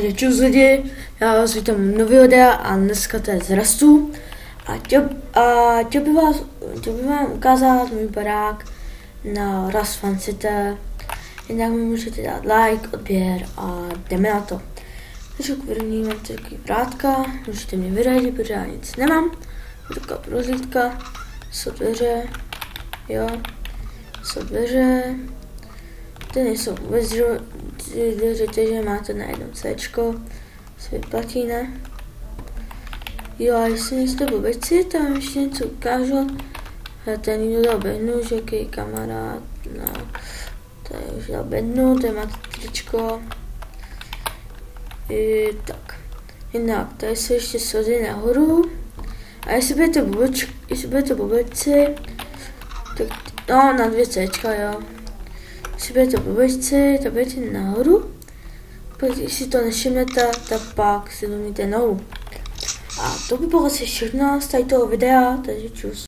Takže čus lidi, já vás vítám u nového videa a dneska to je z Rastu a chtěl bych vám ukázat můj barák na Rust Fun City. Jinak mi můžete dát like, odběr a jdeme na to. Takže k první mám takový vrátka, můžete mě vyradit, protože já nic nemám. Je taková prozlítka, jsou dveře, jo, jsou dveře. Ty nejsou vůbec dveře, takže máte na jednom C-čko, se vyplatí, ne? Jo, a jestli nejste blbečci, tam ještě něco ukážu. Ten někdo dal bednu, že jaký kamarád, no, tady už dal bednu, tady máte tričko. Tak, jinak, tady se ještě sozí nahoru. A jestli budete blbečci, tak, no, na 2 C-čka, jo. Když budete blbečci, tak budete nahoru, když si to nevšimnete, tak pak si domíte nohu. A to by bylo asi všechno z toho videa, takže čus.